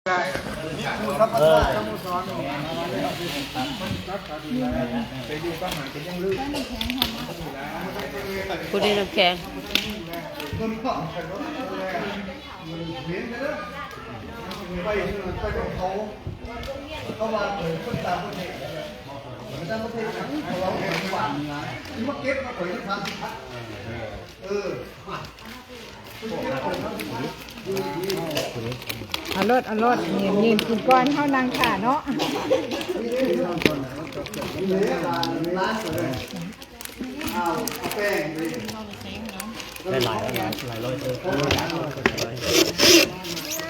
ครับประธานสโมสรไปดูบ้านหาเป็นยังลื่นผู้ดีน้ำแข็งต้นข้าวไปรถเห็นไหมล่ะไปของเขาวางเลยคนตามประเทศคนตามประเทศเขาเราเห็นหวานนะที่มาเก็บมาเผยทำเอารถยืนกินก้อนเข้านางขาเนาะร้านเลยเอาแป้งเลยหลายร้อย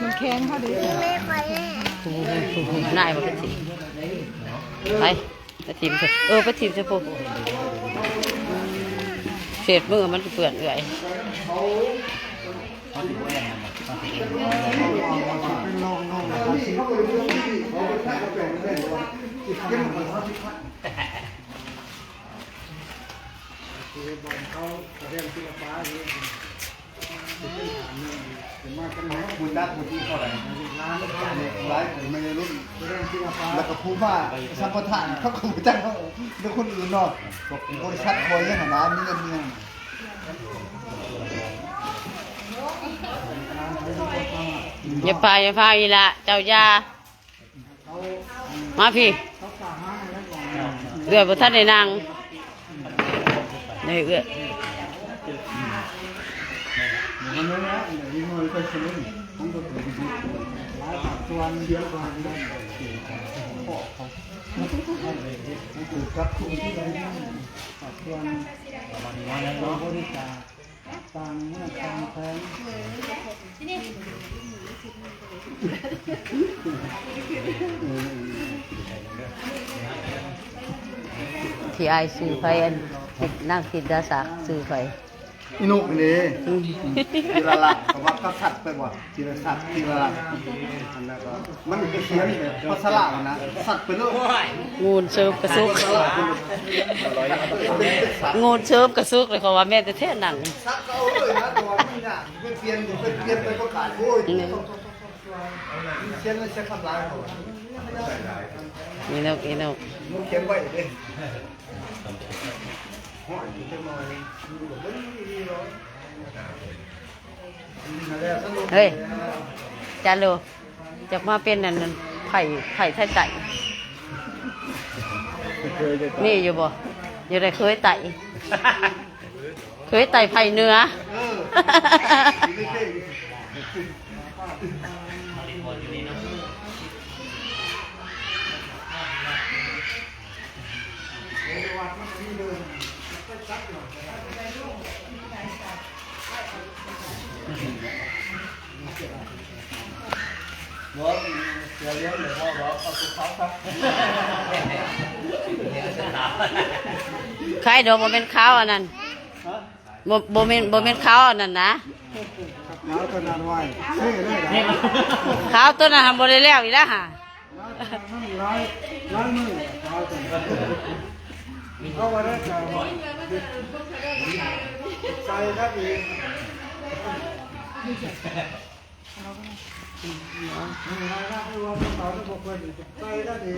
มันแข็งเขาดีนายมาเป็นทีไปทีมเถอะไปทีมเถอะพวกเศษมือมันเปื่อนเอื่อยบุญนักบุญที่เท่าไหร่ร้ายผมไม่ได้รุ่นแล้วก็พูดว่าสัมปทานเขาคงจ้างเขาเป็นคนอื่นนอกบริษัทคอยยังหาร้านนี้เงินเนี่ยอย่าพาอีละเจ้ายามาพี่เอื้อบ่ทันได้นั่งนี่เอื้อมันเนื้อยิ่งน้อยก็สนุกของตัวเองหลายผักส่วนเดียวกันได้พ่อเขาถูกกับคุณที่ไหนผักส่วนเราบริจาคต่างเมื่อต่างแพงที่ไอซื้อไฟอันนั่งคิดดาสักซื้อไฟอินุกนี่ทีละละแต่ว่าก็สัตว์ไปบ่ทีละสัตว์ทีละละอันนั้นก็มันก็เขียนภาษาละนะสัตว์ไปเลยงูเชิบกระซุกงูเชิบกระซุกเลยเขาว่าแม่จะเท่หนังสัตว์ก็เอาเลยนะตัวมันเนี่ยเป็นเปลี่ยนไปก็ขายโอ้ยเขียนแล้วใช้คำลายเขาอีนกมันเขียนไว้ดิเฮ้ยจานโลจากมาเป็นนั่นไผ่ไทยไต่นี่อยู่บ่อยู่ได้เคยไต่ไผ่เนื้อใครโดนโมเมนต์ข้าวอันนั้นโมเมนต์ข้าวอันนั้นนะข้าวต้นนั้นทำบริแล้วอีกแล้วฮะเอาไว้ได้จ้าใส่ครับอีกใส่ได้ดี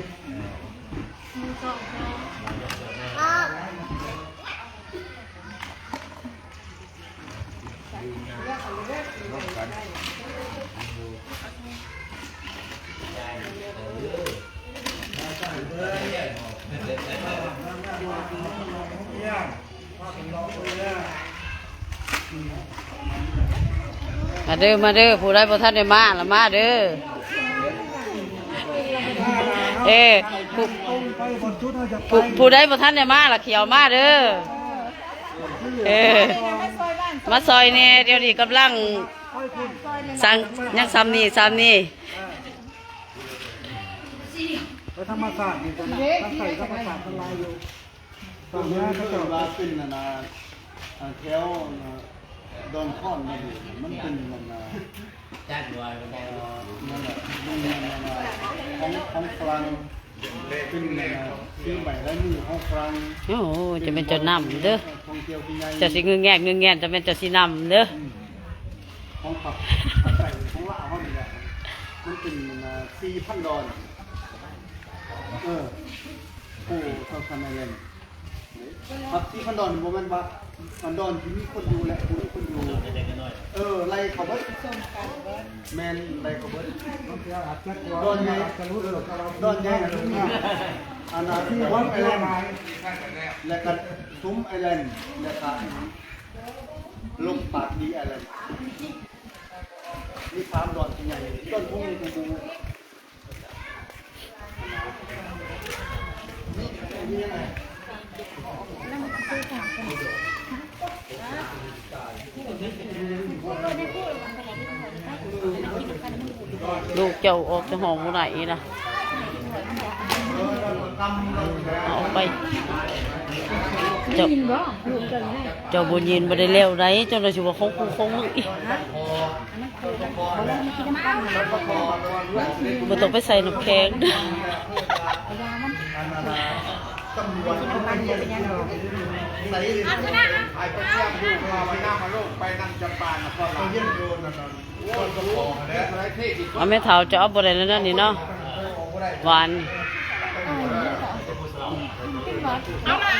มาเด้อผู้ใดบ่ทันได้มาละมาเด้อผู้ใดบ่ทันได้มาละเขียวมาเด้อมาซอยเนี่ยเดี๋ยวนี้กำลังสั่งยังซ้ำนี่ไปธรรมศาสตร์นี่ก็ใส่ธรรมศาสตร์ทลายอยู่ฝั่งนี้เขาจะลาขึ้นนะแถวดอนข้อนมันเป็นจ้างด้วยนั่นแหละของฝรั่งเป็นซื้อใบแล้วมือของฝรั่งโอ้จะเป็นเจ้านำเด้อจะสิงึงแงจะเป็นเจ้าสินำเด้อของขับใส่ของละเขาดีแหละ มันเป็น4,000 ดอนผู้เท่าคันไอแลนด์ครับ4,000 ดอนโมเมนต์ว่ามันดอนที่มีคนอยู่และผู้มีคนอยู่ไล่เขาเบิดแมนไล่เขาเบิดดอนใหญ่ดอนใหญ่อันนั้นที่วัดไอแลนด์และก็ซุ้มไอแลนด์และก็ลงปากดีไอแลนด์นี่ฟาร์มดอนที่ใหญ่ต้นพวกนี้กูนี่ยังไง ลูกเจ้าออกจากห้องบ่ได้ล่ะเอาไปเจ้าเจ้าบ่ยินบ่ได้แล้วได้เจ้าเลยสิว่าของกูของมึงอีบ่ต้องไปใส่น้ำแข็งเอาแม่เฒ่าจะเอาบ่ได้แล้วนั่นนี่เนาะหวานเอามา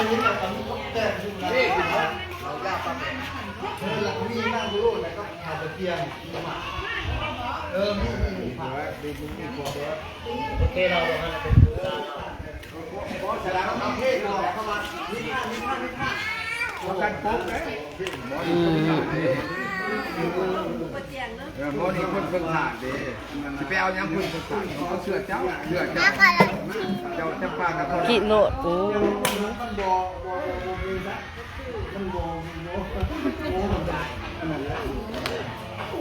มีนั่งดูแล้วก็หาตะเกียงมีผักโอเคเราเป็นเพราะฉะนั้นเราเทศเราเข้ามานิท่ากันปุ๊บโมนี่คนเพิ่งผ่านดิจะไปเอายังคุณเขาเสือเจ้าจะผ่านนะคนกิโลดโอ้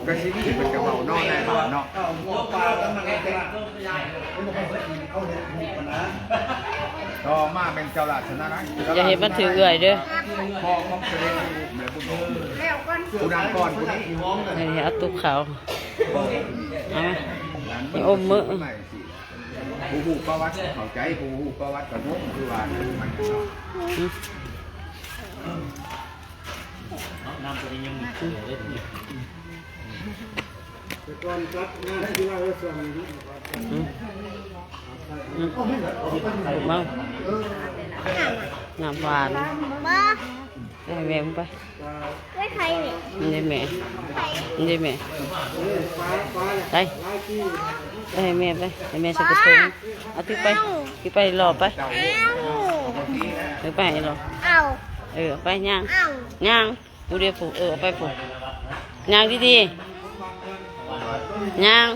กระชิบเป็นกระเป๋านอกแน่นอนเนาะต่อมาเป็นเจ้าหลักชนะนะอย่าเห็นมันถือเอื่อยเด้อพ่อของเสด็จแม่ผู้ดังก่อนผู้นี้ให้เอาตุกเขาเอาให้อมมือผู้หูประวัติเข้าใจผู้หูประวัติกระทบคือว่ามันน้ำตัวนี้ยังมีเกลือเลยก่อนจัดงานที่ว่าส่วนนี้มาน้ำหวานได้แม่ไปไม่ใครเนี่ยได้แม่ได้แม่ไปให้แม่ไปให้แม่ใส่กระทงเอาที่ไปรอไปไปรอไปย่างดูเดี๋ยวผูกไปผูกย่างดีย่าง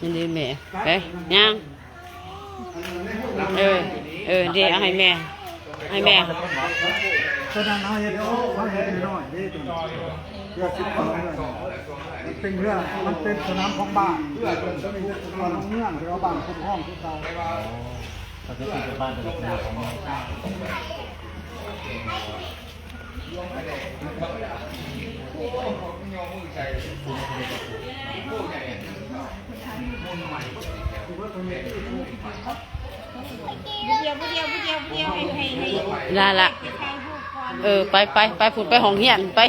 นี่แม่ไปย่างเดี๋ยวให้แม่ขนาดน้อยเขาเห็นน้อยเรื่องเป็นเรื่องมันเป็นสนามของบ้านเรื่องของเมืองเราบ้านคุ้มห้องทุกตาเขาจะติดบ้านเป็นเรื่องของละไปผุดไปห้องเฮียนไป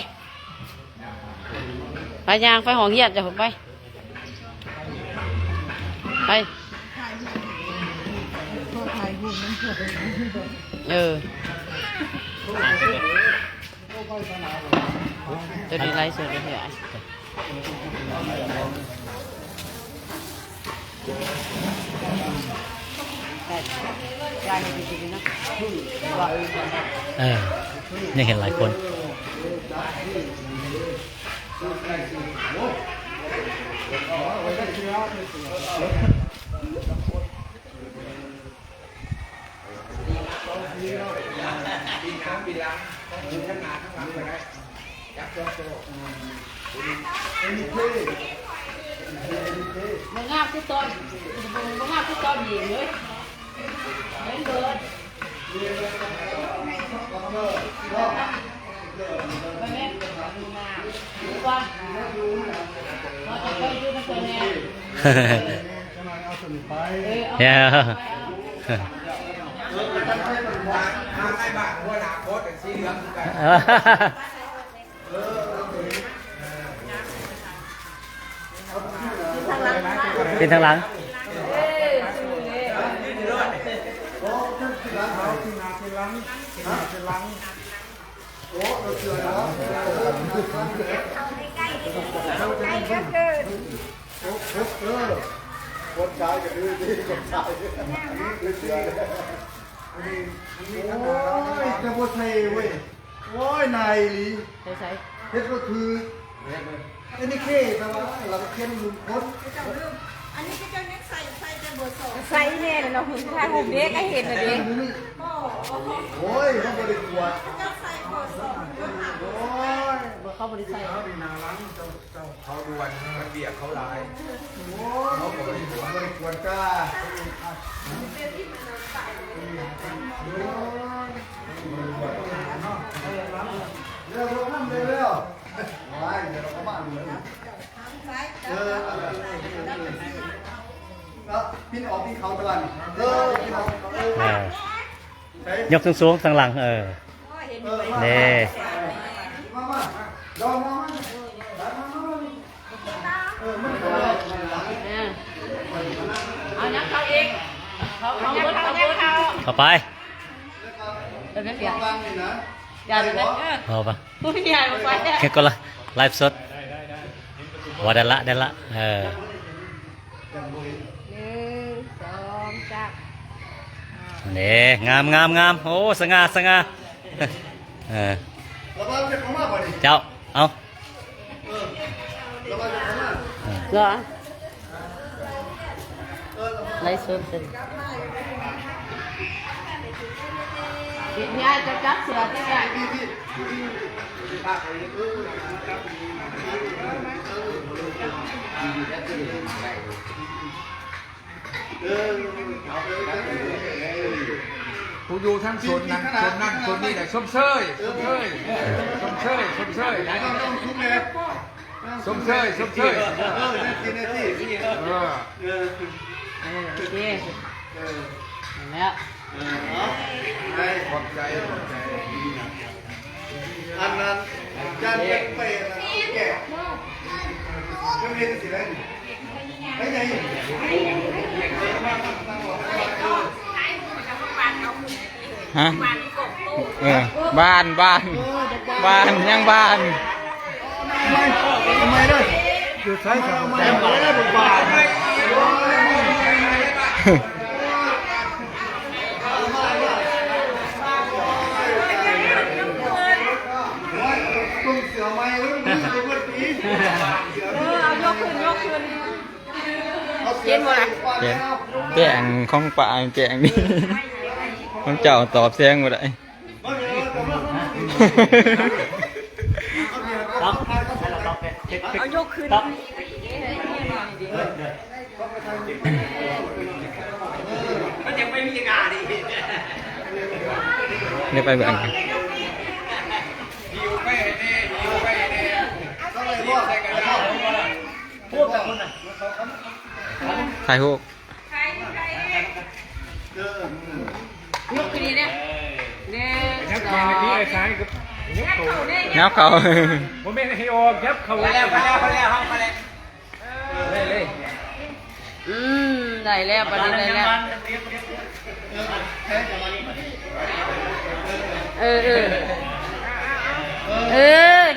ยางไปห้องเฮียนจะผุดไปจะดีไลฟ์สดเลยเหรอนี่เห็นหลายคนมึงงาบทุกตอนหญิงเลยเห็นเบิร์ดไปแม่ดูก่อนเราจะไปดูมันเป็นไงเดี๋ยว เป็นทางหลัง โอ้ท่านที่ร้านเขาที่นาที่ร้านที่ร้านโอ้เราเชื่อเนาะคนชายก็ดูดีคนชายคือเชื่อโอ้ยจะพูดไทยเว้ยโอ้ยนายลี ใช่ เฮ็ดก็คือไอ้นี่เค้แต่ว่าเราเค้นลุงพด อันนี้ก็จะเน้นใส่แต่เบอร์สอง ใส่แน่เลยเราหุ่นถ่ายหุ่นเด็กก็เห็นเลยเด็ก โอ้ยเขาบริกวด จะใส่เบอร์สองก็หา โอ้ย บ่เข้าบริษัท เขาด่วนมันเบียดเขาหลาย เขาบริกวดก้าเร็วเราทำเร็วเร็วว้ายเดี๋ยวเราเข้าบ้านเลยแล้วพี่ออกพี่เขาตะวันพี่ออก ยกสูงๆทางหลังนี่ มาลองมามันก็ เอานักเขาเองเขาบดเขาบด เข้าไป เป็นไง วางนี่นะ อย่าเลยนะ เอาปะ ผู้ใหญ่มาไป แค่ก็ละไลฟ์สดว่าได้ละหนึ่งสองสาม นี่งามโอ้สง่าระบายจะเข้ามาบ่ดิ เจ้าเอา ระบายจะเข้ามา เหรอไล่สดเลยยายจะจับเสือที่ไหน ผู้อยู่ทั้งโซนนั้นโซนนี้แหละชมเชยไหน ต้องซุ้มเลย ชมเชย นี่กินได้ที่ โอเคแล้ว ไอ้ ขอบใจ อันนั้นจานเก็บไปแก่ก็เรียนสิได้ไอ้ใหญ่ ฮะบ้านยังบ้าน ทำไมด้วยอยู่ใช้สามแต่ไม่ได้บุกบาทตุ้งเสือไม้ไว้ไม่ใช่เพื่อนผี เอายกขึ้น เย็นหมดละ แกงของป่าแกงนี่ของเจ้าตอบเสียงบ่ได้ เอายกขึ้น นี่ไปเบิ่ง ถ่ายรูป ยกขึ้นนี่เนี่ย1 2 งับเขา ผมเป็นไฮโอมครับเขาแล้วเลย ได้แล้วบัดนี้ได้แล้ว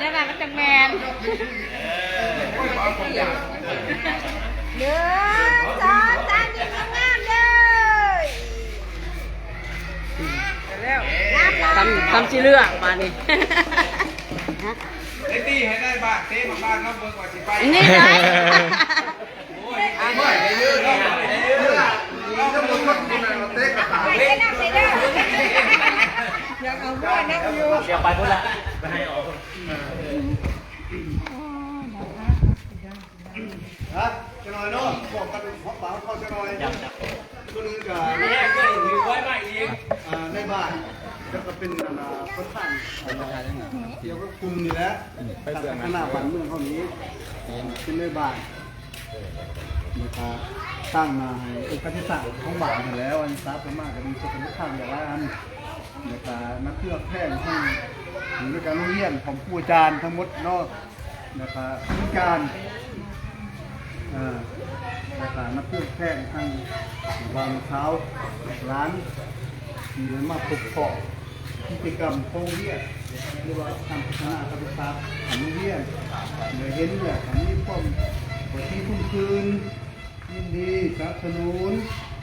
นั่นน่ะมันจังแมน หนึ่งสองสามยิ้มงามเลย ทำชิเลือกมานี่ ไอ้ตีให้ได้บ้านเต้มาบ้านน้องเบิ่งว่าสิไป นี่ไง ยังเอาบ้านนั่งอยู่ เดี๋ยวไปพุ่นละไปให้ออก ฮะจะหน่อยเนาะบอกกันขอเปล่าเขาจะหน่อยตัวนึงกับในบ้านก็เป็นคนสั่งเกี่ยวกับกลุ่มนี่แหละขนาดบ้านเมืองเขานี้เป็นในบ้านนะครับตั้งมาให้เอกที่สั่งของบ้านอยู่แล้วอันซับมากก็มีคนที่ข้างอย่างว่าอันนะครับนักเครื่องแพทย์ที่อยู่ในการโรงเรียนของผู้อาจารย์ทั้งหมดเนาะนะครับผู้การ ต่างๆนับเพื่อนแพงทางวางเท้าร้านที่ได้มาพบปะกิจกรรมโรงเรียนหรือว่าทำพัฒนาการศึกษาของโรงเรียนเดี๋ยวเห็นเนี่ยทำนี้ป้อมปฏิทุ่มคืนยินดีสนับสนุน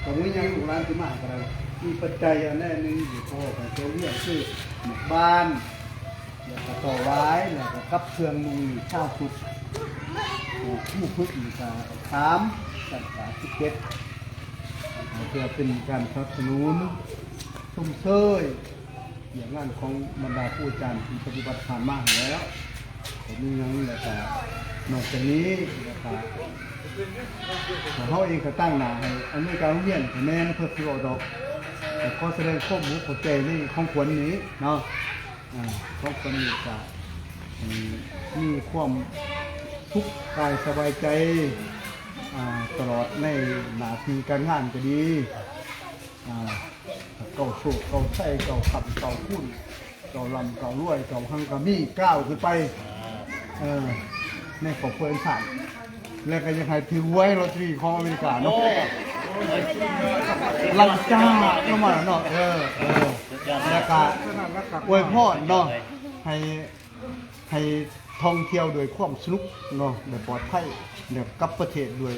ของวิญญาณลูกหลานที่มาอะไรมีปัจจัยอันแน่หนึ่งอยู่พอของโรงเรียนคือหมู่บ้านแล้วก็ต่อไว้แล้วก็กับเครื่องมือข้าวสุดผู้พึ่งอีก3จาก11เพื่อเป็นการสนับสนุนชุ่มเชยอย่างนั้นของบรรดาผู้อาจารย์ที่ปฏิบัติผ่านมาแล้วผมมีอย่างนี้แหละแต่นอกจากนี้นะครับเขาเองก็ตั้งหน้าให้อำนวยการโรงเรียนแม่นเพื่อที่ออกดอกแต่ขอแสดงข้อมูลขอใจในของขวัญนี้เนาะของขวัญนี้ก็มีความทุกข์กายสบายใจตลอดในหน้าที่การงานก็ดีเก่าโศกเก่าใส่เก่าขับเก่าคุ้นเก่าลำเก่ารวยเก่าหังกะมีก้าวขึ้นไปในขอบเพื่อนสานแล้วก็ยังให้ถือไว้ลอตเตอรี่ของอเมริกาเนาะลังจ้าเข้ามาเนาะแล้วก็อวยพรเนาะให้ท่องเที่ยวโดยความสนุกเนาะแบบปลอดภัยแบบกลับประเทศด้วย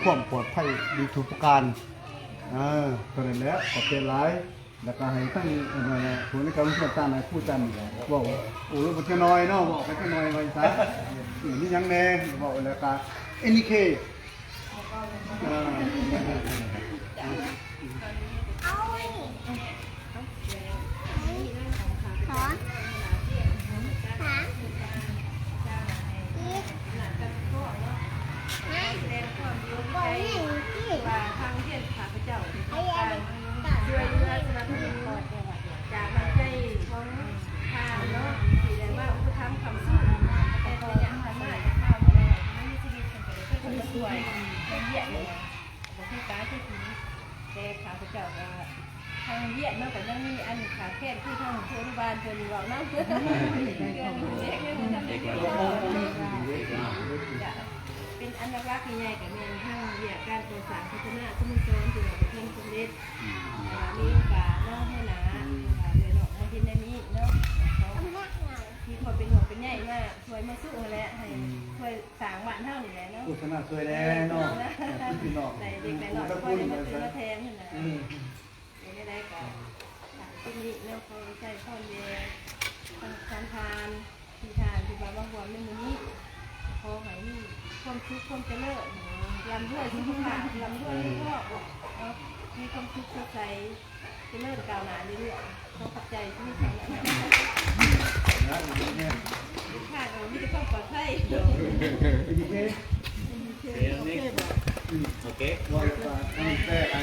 ความปลอดภัยดีทุกประการตอนนั้นแหละขอบเป็นหลายแล้วก็ให้ตั้งผู้ในการรู้จักต่างๆผู้จันบอกโอ้ยมันจะน้อยเนาะบอกไปจะน้อยไว้ซะนี่ยังแน่บอกแล้วก็NK ว่าทางเรียนข้าพเจ้าการช่วยเหลือสนับสนุนจากน้ำใจของทางเนาะที่ได้มาผู้ทำคำสู้แต่ตัวอย่างผ่านมาจากข้าวมาแล้วไม่มีชีวิตเป็นไปได้เพื่อคนสวยเป็นเยี่ยมเลยบอกที่การที่ถึงแต่ข้าพเจ้าก็ทางเยี่ยมเนาะแต่ยังมีอันขาแค่ที่ทางโรงพยาบาลจนบอกเนาะเป็นอนุรักษ์ใหญ่กับเมืองทางเรียกการก่อสร้างพัฒนาชุมชนที่เราเพิ่มสำเร็จมีโอกาสน้องให้หนาเลยเนาะมาที่ในนี้เนาะที่คนเป็นหัวเป็นใหญ่มากช่วยมาสู้แล้วให้ช่วยสร้างบ้านเท่านี่แหละเนาะ ผู้ชนะช่วยแล้วเนาะพี่น้อง ใส่เด็กหน่อยก็ได้มาซื้อมาแทนนะไม่ได้ก็ที่นี่เนาะเขาใช้ข้าวเย็นทานที่ทานที่บ้านบางบัวไม่มีนี้พอไหนนี่ความทุกข์ความเจริญลำด้วยสุขภาพลำด้วยพ่อมีความทุกข์เข้าใจเจริญก้าวหน้าเรื่อยๆเขาขับใจที่ไม่ใช่ค่ะเราไม่ได้ความปลอดภัยโอเคว่าแต่ไอ้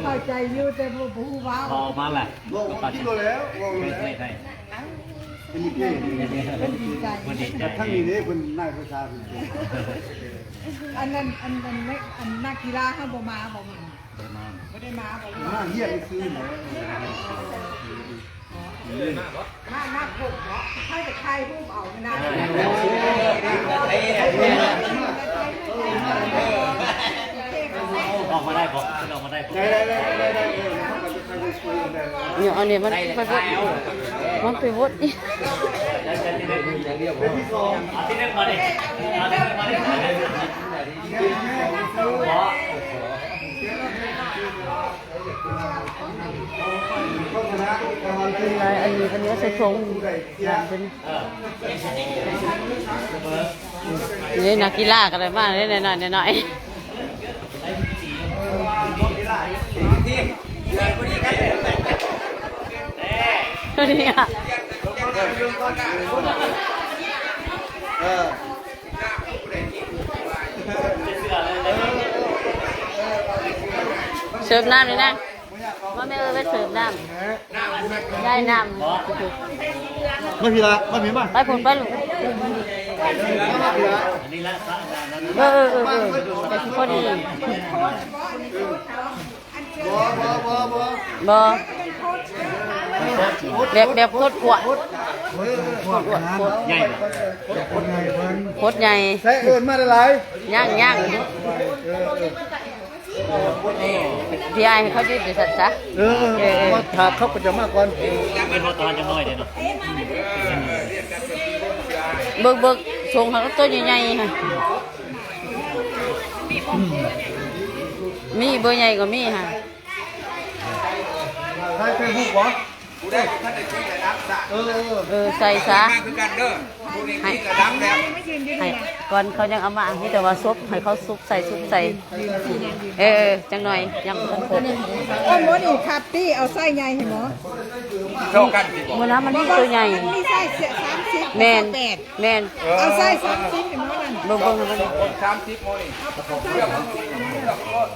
เข้าใจอยู่แต่ผู้ว้าว พอมาแหละ บอกคิดแล้วบอกแล้วNK ทั้งนี้เนี่ยเป็นนายประชาชน อันนั้นนักกีฬาเขาบ่มาบ่มันไม่ได้มาบ่ หน้าเหี้ยนี่คือหมอ มาผมเนาะให้แต่ใครผู้เอาไม่ได้ออกมาได้บอกออกมาได้ ได้เนี่ยอันนี้มันไปวดมันไปวดนี่ เป็นที่สอง ที่นึงมาดิมาดิอันนี้ใส่ถุงเป็นนี่นักกีฬากันเลยมากเลยหน่อยตัวนี้อ่ะเสิร์ฟน้ำเลยนะว่าแม่ไปเสิร์ฟน้ำได้น้ำ ไม่มีละไม่มีมั้ย ไปผลไปลูกพอดี บ่ บ่แบบโคตรขวด พวกนั้น ใหญ่ คนไงเพิ่น โคตรใหญ่ ใช้เอิ้นมาได้หลาย ย่างพี่ไอ้ให้เขายืดอยู่สัตว์ซะ มาถามเขาก็จะมาก่อน เป็นพอตอนจะน้อยเด้เนาะ เบิกส่งเขาตัวใหญ่ๆค่ะมีเบอร์ใหญ่ก็มีค่ะ ใช้เฟซบุ๊กบ่ใส่ซะ คือกันเด้อผู้นี้ ให้ กระดังแล้ว ให้ก่อนเขายังเอามานี่แต่ว่าซุปให้เขาซุปใส่จังหน่อยยังต้องคน โอ้หมอนี่ครับตี้เอาไส้ใหญ่ให้หมอ โชว์กันสิบ่ เมื่อนั้นมันนี่ตัวใหญ่ มันมีไส้30 แมน 8 แมน เอาไส้30ให้หมอนั่น เบิ่งมัน 30โมนี่เลือกเลือกรถ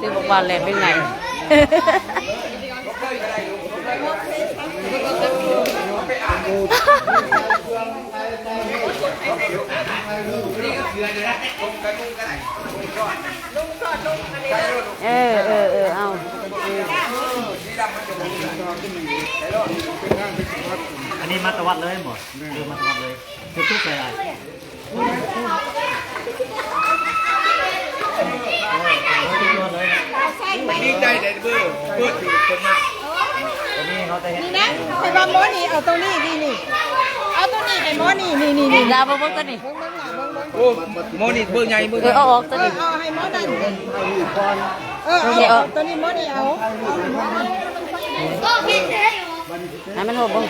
ตีบอกว่าแหลมเป็นไงเอา อันนี้มัตวัดเลยหมดคือมัตวัดเลยทุกๆใส่อะไร ดีใจได้เบ้อเปิดอยู่คนน่ะ นี่นะให้ว่าหมอนี่เอาตรงนี้นี่เอาตรงนี้ให้หมอนี่ ดาวเบิ่งตัวนี้ โอ้โมนี่เบอร์ใหญ่เบอร์ เอาออกตัวนี้ เอาให้หมอนั่นเอาตัวนี้หมอนี่เอา ให้มันหัวเบิ่ง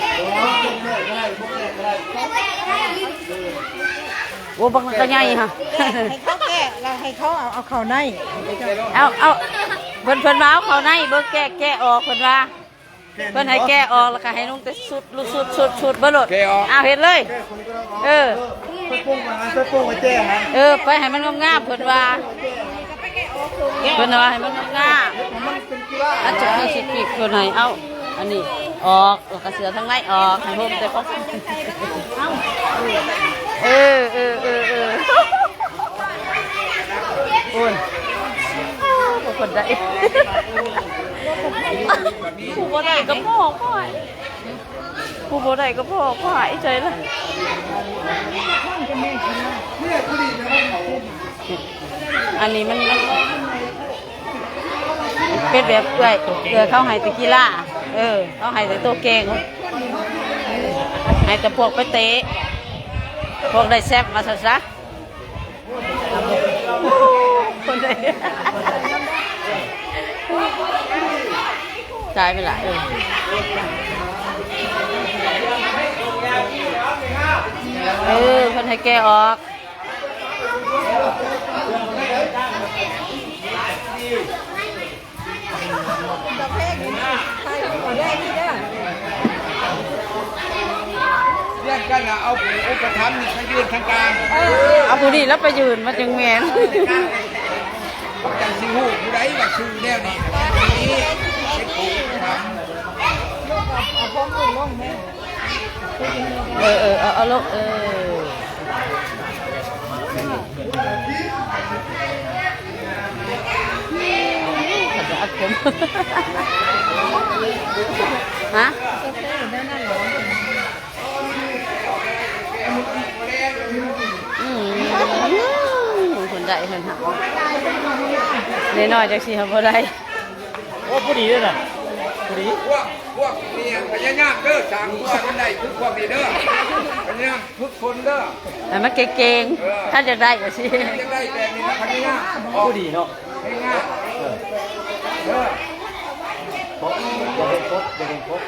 โอ้บังก็ใหญ่ค่ะ ให้เขาแก้เราให้เขาเอาเข้าใน เอาเพิ่นมาเอาเขาในเบิ่งแก้ออกเพิ่นว่าเพิ่นให้แก้ออกแล้วก็ให้นุ่งแต่สุดบ่หลดเอาเห็นเลยไปปรุงอาหารไปปรุงไว้แจ้ฮะ ไปให้มันงามๆเพิ่นว่าให้มันงามๆอันจะมีสิปีกเพิ่นให้เอาอันนี้ออกแล้วก็เสือทั้งในออกให้ห่มแต่ของโอ้ยคนได้ผู้บ่ได้ก็พ่อผู้บ่ได้ก็พ่อหายใจละอันนี้มันเป็นแบบเกลือเข้าให้ตะกีฬาเข้าให้แต่ตัวเก่งให้แต่พวกไปเตะพวกได้แซ่บมาซะคนได้จ่ายไปละคนให้แกออกตะเพกนี่ใครเอาได้ที่เด้อ เรียกกันเอาอุปถัมภ์นี่ให้ยืนทางกลาง เอาผู้นี้แล้วไปยืนมาจึงแมน จังสิฮู้ผู้ใดว่าชื่อแนวนี้นี่เป็นผู้ทำ เอาพร้อมลงลงแม่ เอาลูกอัดผมฮะคนได้คนหักน้อยๆจากสิครับบ่ได้ โอ้ผู้ดีด้วยนะผู้ดี พวกเนี่ยพญายามเด้อสามตัวมันได้ทุกพวกนี้เด้อพญายามทุกคนเด้อ แต่มันเก่งๆถ้าจะได้ก็สิ จะได้แบบนี้นะพญายาม ผู้ดีเนาะ ง่ายเด้อ จะเป็นครบ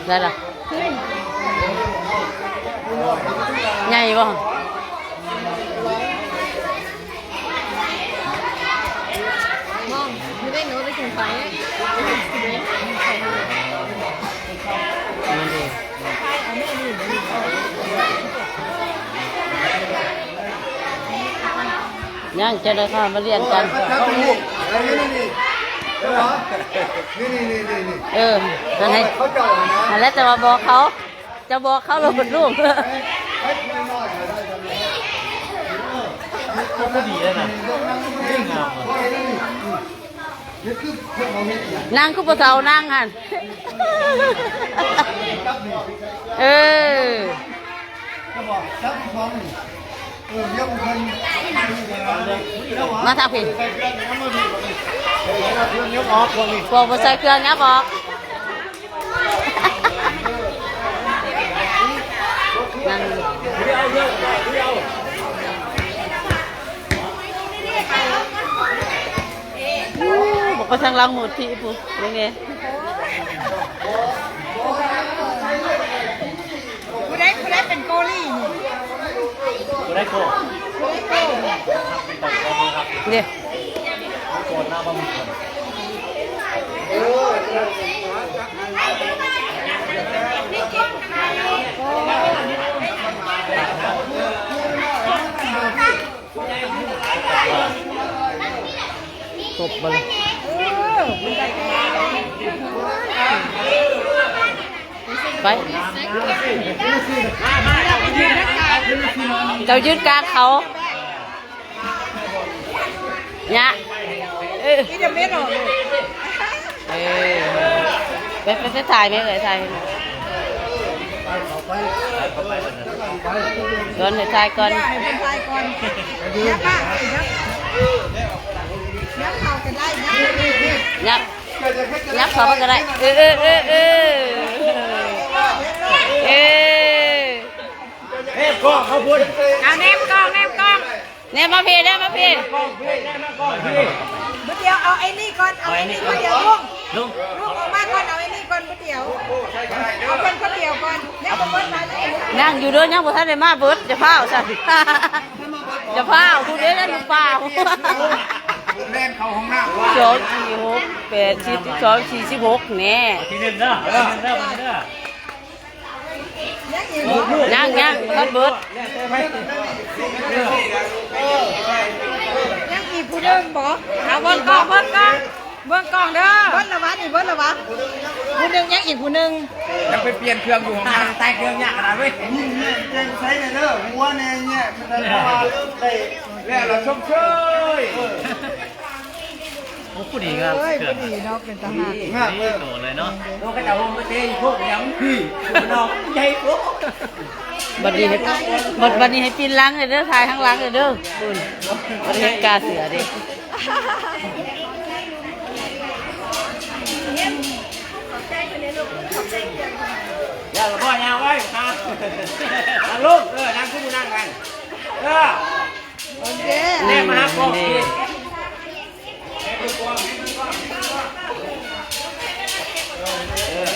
ได้ละใหญ่บ่ยังจะได้ค่ะมาเรียนกัน อะไรนี่ นี่ เออนั่นให้ เขาเจาะนะ นั่นแหล้วจะมาบอกเขาจะบอกเขาเราเป็นลูก ให้น้อยๆได้ทำไม ก็ดีแล้วนะนี่งาม นี่คือเพื่อนเขาเห็นอย่าง นั่งคุปเทานั่งหันเออ ก็บอกจับท้องนี่เดี๋ยวคน มาทำผิด ใส่เครื่องน้ำมันดีกว่านี่เครื่องยกออกคนนี้ พวกมาใส่เครื่องเนี้ยบอกนั่งบอกไปทางหลังหมดที่ปุ๊บยังไง ผู้ใดเป็นโกลี่นี่ กูได้โก้ เดี๋ยว โกนหน้าบ้ามึงคน ตบมาเลยไปเจ้ายืนกลางเขาเนี่ยนี่จะไม่หรอก ไปถ่ายไหมเลยถ่ายก่อนเลยถ่ายก่อน ให้เป็นชายก่อนยับบ้างยับเข่ากันได้ยับ ยับเขาก็ได้ก็เขาพูด เอาแนมกล้อง เนี่ยมาพี่เนี่ยมาพี่ เดี๋ยวเอาไอ้นี่ก่อนเอาไอ้นี่ก่อนเดี๋ยวลุง ลุง ออกมาก่อนเอาไอ้นี่ก่อนเดี๋ยวเอาคนข้าวเดียวก่อนแล้วก็เบิ้ลมาเลย นั่งอยู่ด้วยยังบ่ทันได้มาเบิดจะพาวซะจะพาวทุเรียนนั่นเปล่า เล่นเข้าห้องน้ำ 2 4 6 8 12 46แน่ ทีหนึ่งเด้อทีหนึ่งเด้อมันเด้อ ยังทันเบิด ยังอีกผู้เดิมบ่เอาเบิ้ลกล้องเด้อเบิ้ลละวะนี่เบิ้ลละวะผู้หนึ่งยังอีกผู้หนึ่ง ยังไปเปลี่ยนเครื่องอยู่ห้องน้ำ ใต้เครื่องยากขนาดเว้ย นี่เนี่ยเจนใช้ในเด้อหัวเนี่ยเนี่ยมันได้เพราะว่าได้ แล้วเราชมเชย โอ้ผู้ดีครับ เฮ้ย เกิด ผู้ดีเนาะเป็นทหาร งามเลย โดดเลยเนาะโลกกระจาผมไปเตะพวกยังพี่น้องใหญ่พวก บัดนี้ให้ปีนหลังเลยเด้อถ่ายข้างหลังเลยเด้อคุณบัดนี้ให้กาเสือดิ อย่าพ่อยาวไว้ครับลูกนั่งคู่นั่งกัน โอเค แน่มาหาพ่อพี่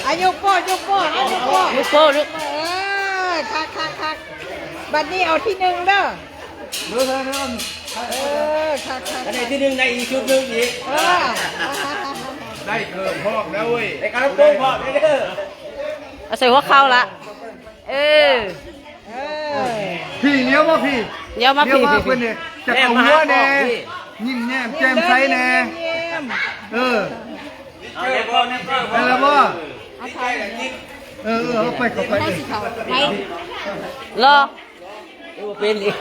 อายุโป้อายุโป้ ลูกโป้ลูก คักบัดนี้เอาที่หนึ่งเด้อ เบอร์เท่านั้น คัก อันนี้ที่หนึ่งในอีกชุดหนึ่งอีก ได้เครื่องพอกแล้วเว้ย ไอ้การโป้พ่อเด้อ เอาใส่หัวเข่าละพี่เลี้ยวมาพี่ เดี๋ยวมา เลี้ยว พี่ มาเพื่อนเนี่ยจะเอาหัวแน่ยิ้มแย้มแจ่มใสแน่เออ เอาเดี๋ยวก่อนเนี่ยก็ ไปแล้วบ่เอาไปเข้าไปเลย รอ เป็นอีก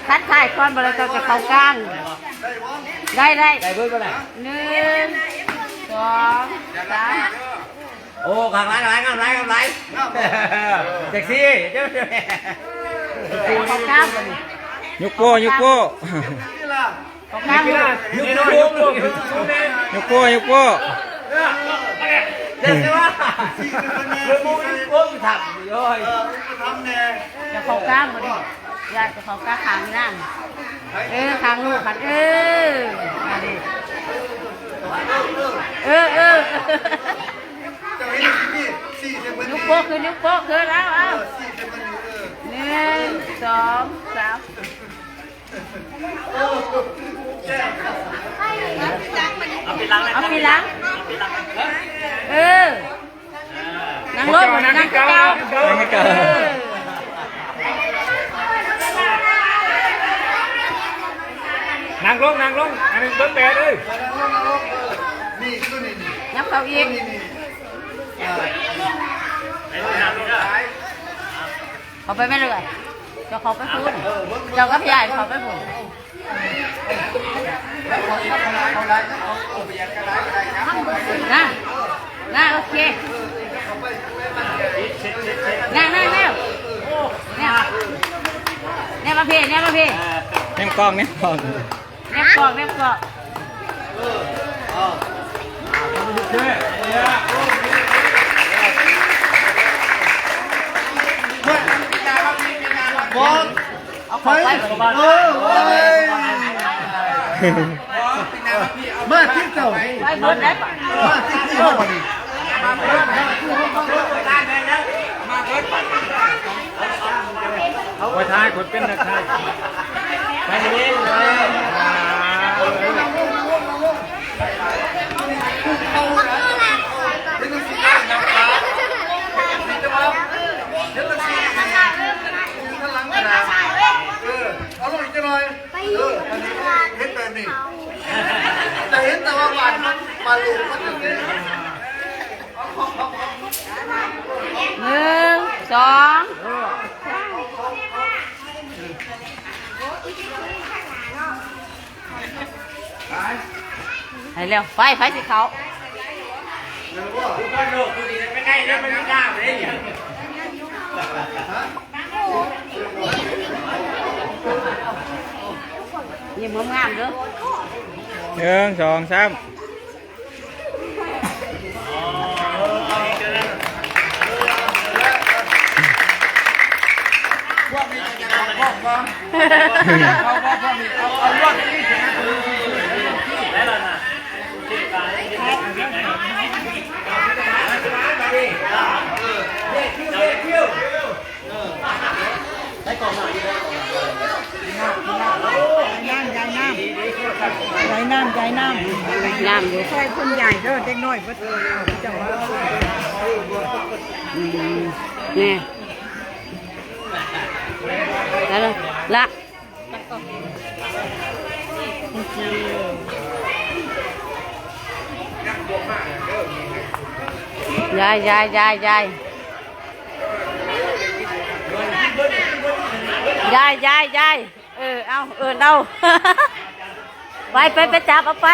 คัดถ่ายก่อนบ่แล้วจะเข้ากลางได้ ได้เบิร์ดป่ะเนี่ย 1 2 3 โอ้ข้างไรเซ็กซี่เจ้า เข้ากลางบ่นี่ ยุกโป้ยุกโป้ เข้ากลางบ่ ยุบยุบยุบ ยุกโป้ยุกโป้ เดี๋ยวสิว่าเรื่องมูนี่โป้งถับย่อย จะเข้ากลางบ่นี่อยากจะเข้ากลางข้างนั่งข้างลูกคันมาดินิ้วโป้คือนิ้วโป้คือแล้วเอา1 2 3 เอาไปล้าง เอาปีหลังเออนั่งรถนั่งเก่า นั่งลงอันนี้เบิ้ลแบดเลย นี่ตัวนี้ ยับเก่าอีก เขาไปไม่เลยเจ้าเขาไปพูดเจ้าก็พี่ใหญ่เขาไปพูดน่าโอเคน่าเนี่ยมาพี่ แนมกล้อง แนบกล่อง บอล เอาของไป มาที่เจ้า ไปเบิดได้ปะ มาที่ที่ห้องนี่ เอาไปทายคนเป็นนักทายไปนี่เอาลงอีกจะหน่อยอันนี้เห็นแบบนี้แต่เห็นแต่ว่าวันมันมาลูกมันอย่างนี้ 1 2ให้เร็วไปสิเขา ไม่ใช่แล้วมันไม่กล้าเลย ยิ้มงามๆเด้อ 1 2 3 เอารอดที่ชนะ แล้วล่ะนะได้กล่องหน่อยได้กล่องหน่อย น้ำงามอยู่ ซอยคนใหญ่เด้อเด็กน้อยเบิดเจ้าว่า นี่แล้วละยายเอาเอา ไปจับเอาไป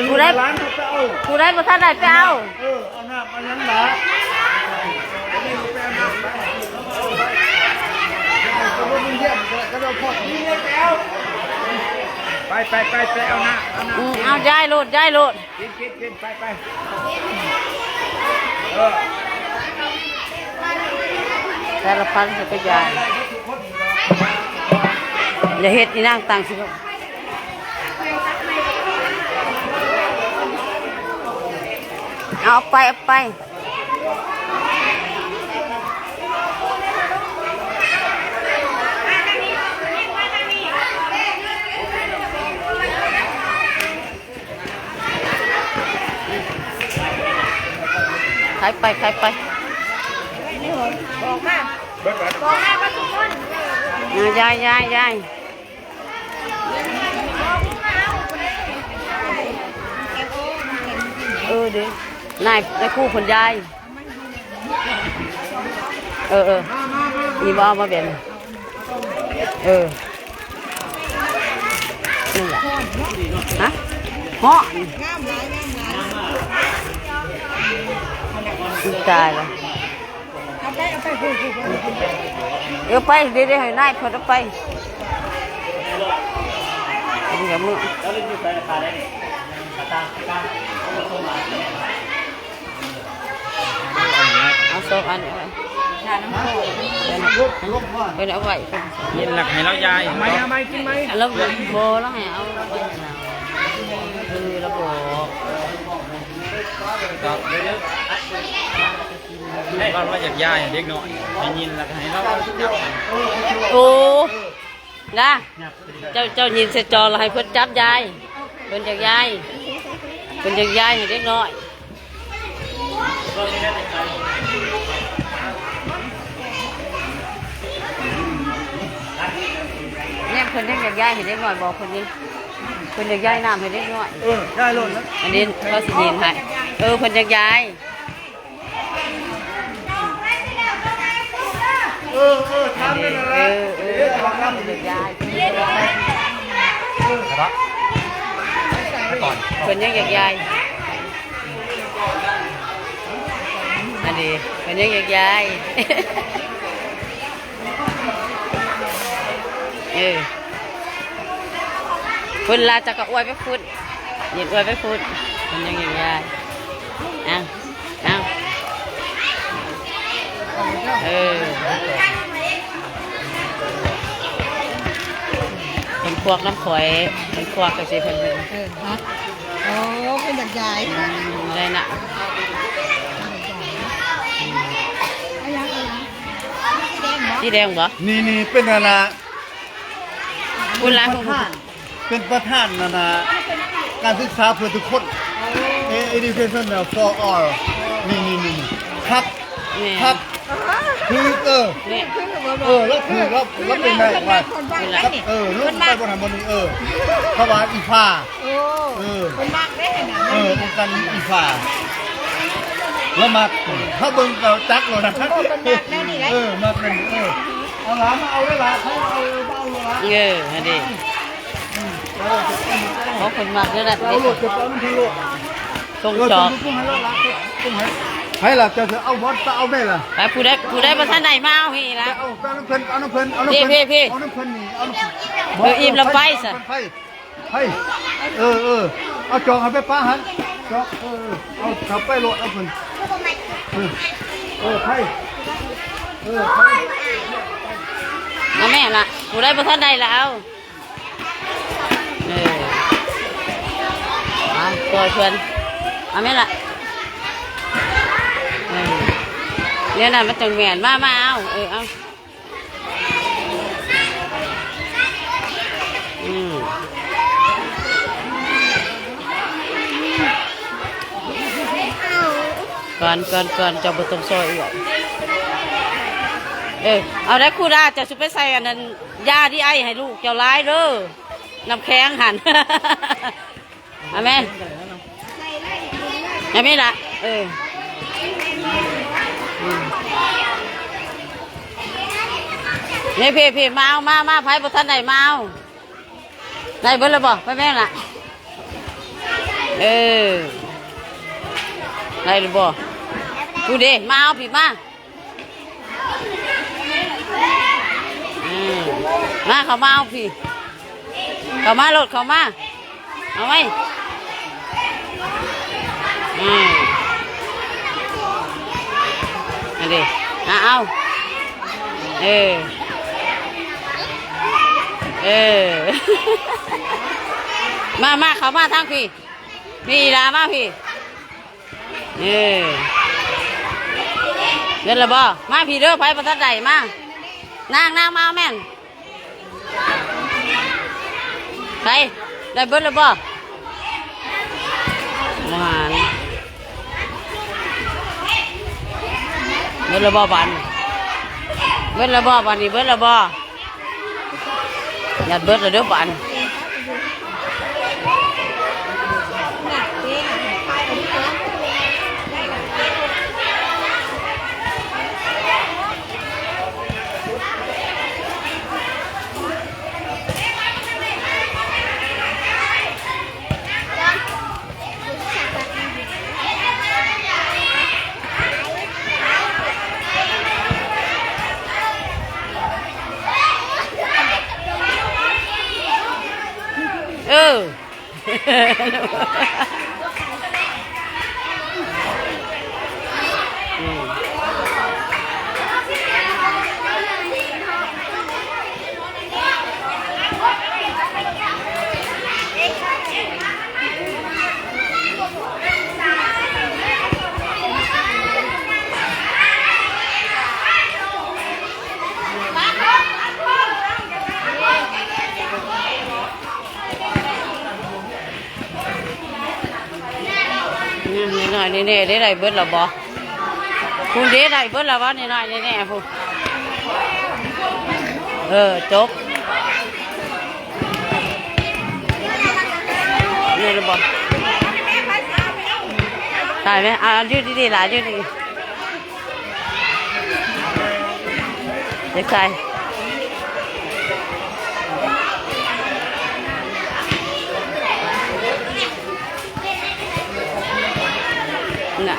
ผู้ใดบ่ทันได้ไปเอาเอาน้ำเอายังหนาไปเอาหน้า เอาย้ายโลด กินไปแต่ละพันจะไปย้ายอย่าเฮ็ดอีนางตังสิครับเอาไปใครไปบอกมาทุกคน ยายเดี๋ยวนายคู่คนยายนี่บ่เอามาเป็นนี่แหละฮะเหาะตายแล้วไปเดี๋ยวให้นายพอไปอย่ามือเอาสองอันเป็นเอาไว้ ยินหลักให้เรายาย ไม่กินไหม แล้วโบแล้วให้เอาระบบบ้านว่าอยากยายเด็กน้อยให้ยินหลักให้เรา โอ้ นะเจ้ายินเสจอเราให้เพิ่นจับยายเพิ่นจากยายเพิ่นจากยายให้เด็กน้อยเนี่ยเพิ่นจากยายให้เด็กน้อยบอกเพิ่นนี่เพิ่นจากยายน้ำให้เด็กน้อย ได้หล่นแล้ว อันนี้เขาสิยินให้เพิ่นจากยาย ทำได้แล้ว เขาทำจากยายเพิ่นยังจากยายอันนี้เพิ่นยังจากยายเพิ่นลาจะกระอวยไปฟุดหยิบอวยไปฟุดเพิ่นยังจากยายเอาเป็นพวกน้ำข่อยเป็นพวกกระสีเพิ่นเป็น ฮะโอ้เป็นจากยาย ได้น่ะ ที่แดงบ่ นี่เป็นนานา คุณร้าน ป ของ ระธานเป็นประธานนานาการศึกษาเพื่อทุกคน education for all นี่ครับ นี่ ครับคือนี่ แล้วคือแล้วเป็นไงว่าลูกไปบนหันบนนี้เขาว่าอีฟ้าคนมากได้ขนาด องค์การอีฟ้าแล้วมาเขาเบิ่งเราจักเรานะมาเป็นเอาหลานมาเอาได้หลานเขาเอาหลาน อันนี้เพราะคนมากเยอะนะ เอาหลุดจะเอามันทีหลุด ทรงจอบ ให้ล่ะจะเอาวัดจะเอาได้ล่ะ ไปผู้ได้ประธานใดมาเอาพี่ละ เอาน้ำเพลินเอาน้ำเพลินเอาน้ำเพลินเอาน้ำเพลินนี่เอาน้ำเพลิน อิ่มแล้วไปซะ ให้เอาจองให้ไปป้าหันจองเอาขับไปรถเอาเพลินให้มาแม่ละผู้ได้ประธานใดละเอาตัวชวนเอาแม่ละเนี่ยน่ะมันจังแม่นมาเอาเอาก่อนจะบ่ต้องซอยอีกเอาได้ครูดาจะสุไปใส่อันนั้นยาที่ไอให้ลูกเจ้าร้ายเด้อน้ำแข็งหันเอาแม่เอาแม่ละนี่พี่มาเอามาไผ่ประทันไหนมาเอาได้เบิ้ลเลยบ่ไปแม่ล่ะได้หรือบ่กูเดมาเอาพี่มาเขามาเอาพี่เขามารถเขามาเอาไหมอันนี้เอามาเขามาทางพี่ลามาพี่เดินละบ่มาพี่เด้อไผประทัดใดมานางมาแม่นใครได้เบิดละบ่มานเบิดละบ่บันเบิดละบ่บันนี่เบิดละบ่อย่าเบิดละเด้อบัน น่อยนี่แน่ได้ไรเบิดหรอบ่คุณเด้ไรเบิดหรอวะนี่หน่อยนี่แน่พูจบนี่ระบอกได้ไหมยืดดีๆหลายยืดดีเด็กชายน่ะ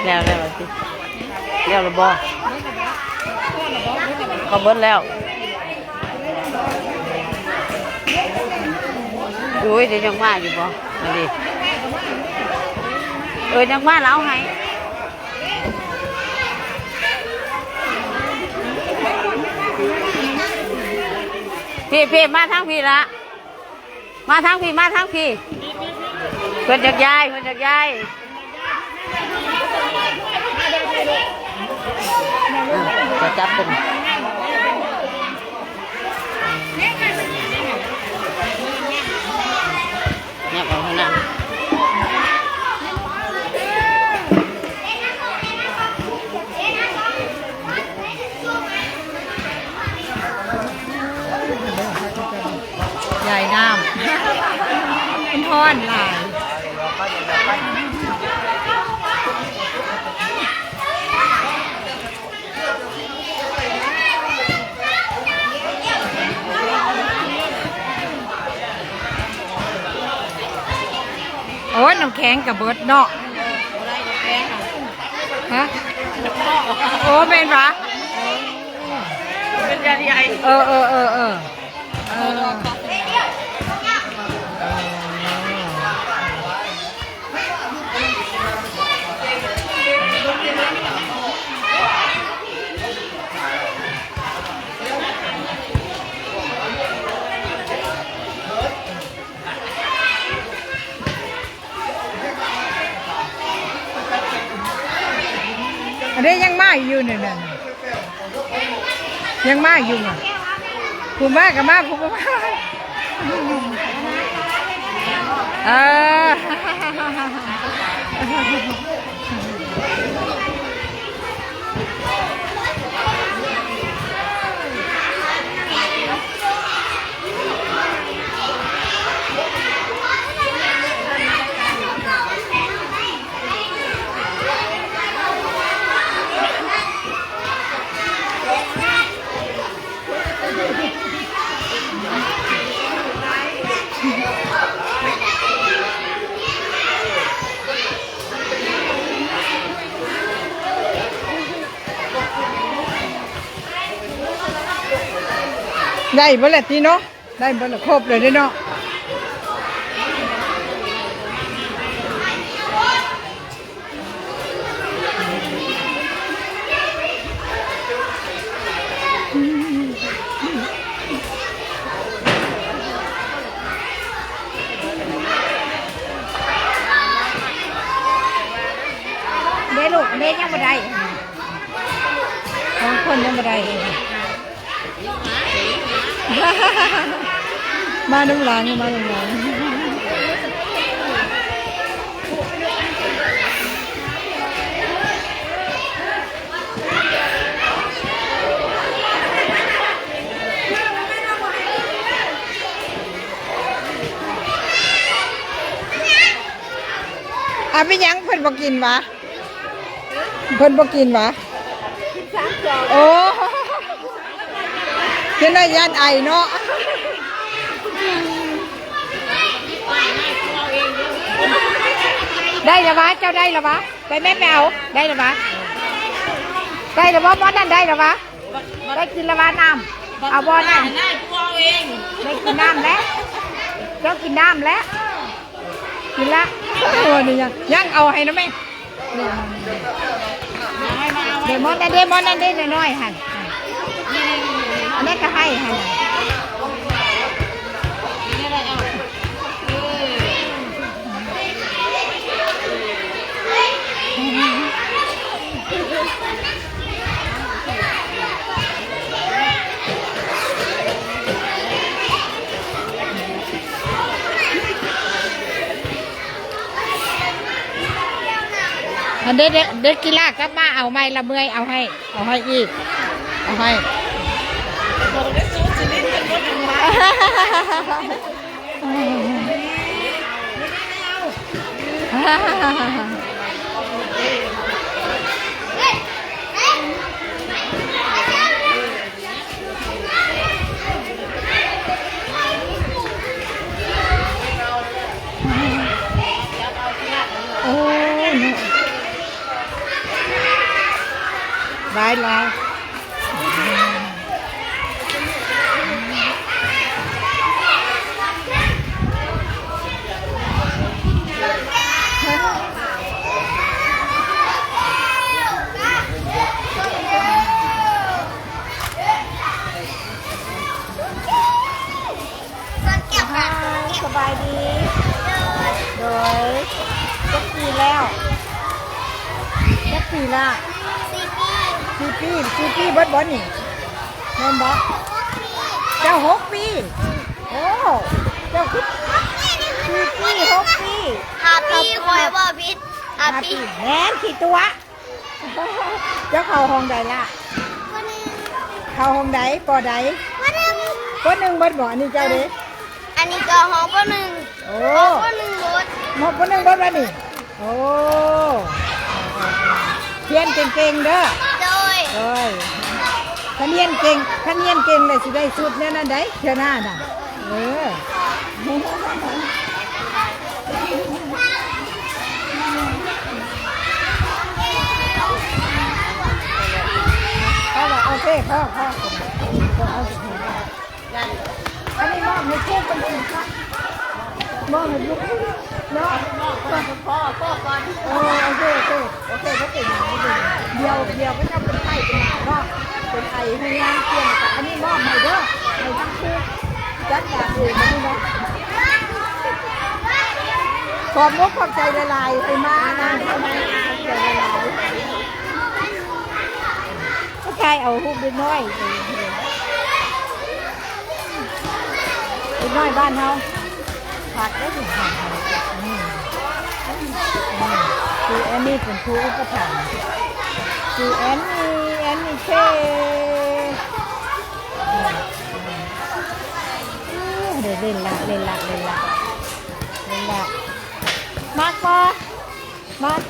แล้วสิแล้วระบอเขาเบิ้ลแล้วดูเดี๋ยวยังมาอยู่บ่มาดิยังมาแล้วไงพี่มาทั้งพี่ละมาทั้งพี่เพื่อนจากยายจะจับเป็นเนี่ยเอาขนาดใหญ่น้ำเป็นท่อนลายโอ้ยน้ำแข็งกับเบิร์ดเนาะฮะโอ้เป็นปะเป็นใหญ่อันนี้ยังมาอยู่เนี่ยยังมาอยู่อ่ะผู้มากับมาผู้มาได้บ่ละทีเนาะได้บ่ละครบเลยเนาะเด้ลูกเด้ยังบ่ได้ของคนยังบ่ได้มาน้ำหลังไปยังเพิ่นบ่กินวะโอ้เจ้าหน้าย่านไอเนาะได้หรือวะเจ้าได้หรือวะไปแม่แมวได้หรือวะบ่นั่นได้หรือวะได้กินหรือวะน้ำเอาบ่นั่นได้กินน้ำแล้วเจ้ากินน้ำแล้วกินละตัวนี้ยังเอาให้นะแม่เดมอนนั่นได้น้อยหันอันนี้ก็ให้หัน มันเด็กกีฬากลับมาเอาไม้ละเมื่อยเอาให้อีกเอาให้ลายสบายดีโดยจักปีแล้วจักปีละ4 ปีเบิดบ่นี่แม่นบ่เจ้า6 ปีโอ้เจ้าคือ4 ปี6 ปี5 ปีคอยบ่ผิด5 ปี แม่นกี่ตัวเจ้าเข้าห้องใดล่ะเข้าห้องใดปอใดป1เบิดบ่อันนี้เจ้าเด้อันนี้ก็ห้องป.1โอ้ ห้องป.1บดหมดป1เบิดแล้วนี่โอ้เรียนเก่งๆเด้อโดยถ้าเรียนเก่งเลยสิได้สุดแน่นั่นได้เชื่อหน้าน่ะโอเคพ่ออันนี้มอบให้เพื่อนเป็นสินค้ามอบให้ลูกเนาะพ่อก่อนโอเคก็เป็นเดียวก็จะเป็นไข่เป็นหนาเนาะเป็นไข่ให้งานเกี่ยนแต่อันนี้มอบให้เด้อให้ทั้งคู่จัดการเองนะนี่เนาะขอบมุกขอบใจละลายไปมานะทำไมใจละลายก็ใช่เอาหุบเล็กน้อยเล็กน้อยบ้านเราผักได้ถึงผักคือแอนนี่เป็นครูอุปถัมภ์คือแอนนี่เช่เดี๋ยวเล่นละมากปะมาก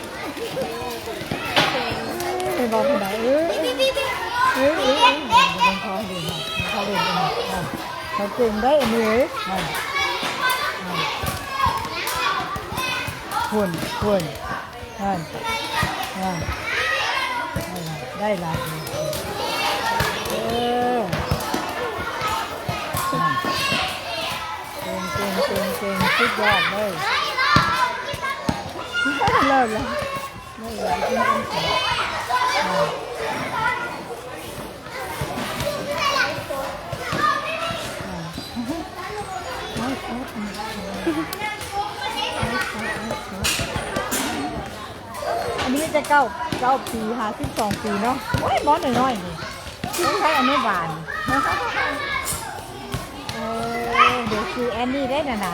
ไปบอกคนไหนเขาเก่งได้อันนี้หุ่นได้ละเก่งสุดยอดเลยเลิกแล้วอันนี้จะ9 ปี52 ปีเนาะโอ้ยบอสน้อยๆนี่ที่ใช้อนุบาลเดี๋ยวคือแอนนี่ได้น่ะ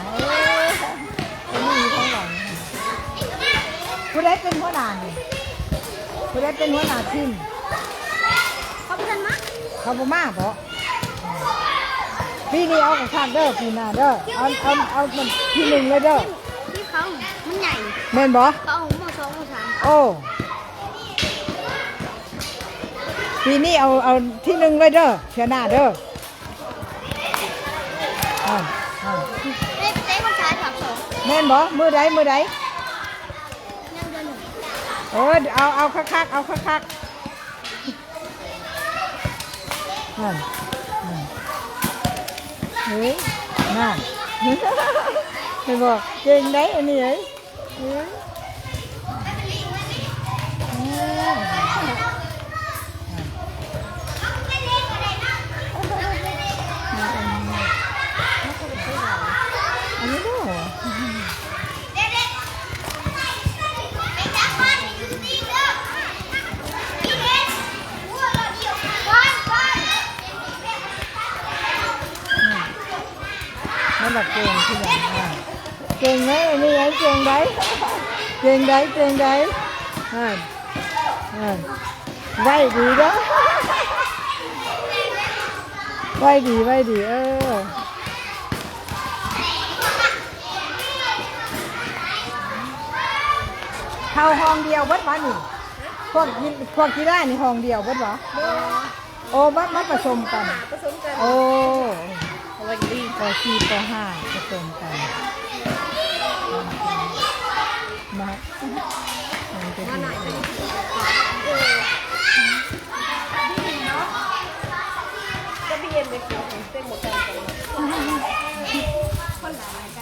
แอนนี่ทั้งหลังผู้ใดเป็นหัวหน้านี่ผู้ใดเป็นหัวหน้าทีมเขาบ่มาบ่ปีนี้เอาข้างเด้อปีหน้าเด้อเอามันที่1เลยเด้อที่เขามันใหญ่แม่นบ่เขาม.2 ม.3โอ้ปีนี้เอาที่1เลยเด้อเชื่อหน้าเด้อเต้คนชายถาม2แม่นบ่มือใดยังเดือน1เอาคักเฮ้ยน่าเห็นบ่เก่งได้อันนี้เอ้ยอันนี้ด้วยนั่นแหละเก่งที่ไหนเก่งไหมนี่ไงเก่งได้ ไว้ดีเด้อไว้ดีเข้าห้องเดียวเบิดวะนี่พวกกีฬานี่ห้องเดียวเบิดวะโอ้มันผสมกันโอ้อะไรดีป.4 ป.5ผสมกันมามันจะดี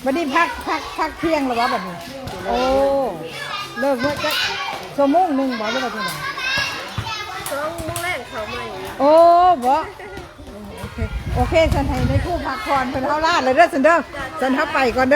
บัดนี้พักเที่ยงแล้ววะบัดนี้โอ้เลิกเมื่อจะชั่วโมงหนึ่งบ่หรือว่าเท่าไหร่2 โมงแรกเขาใหม่โอ้บ่โอเคฉันให้ในผู้พักผ่อนเพิ่นเฮาลาดเลยเด้อฉันเด้อฉันเฮาไปก่อนเด้อ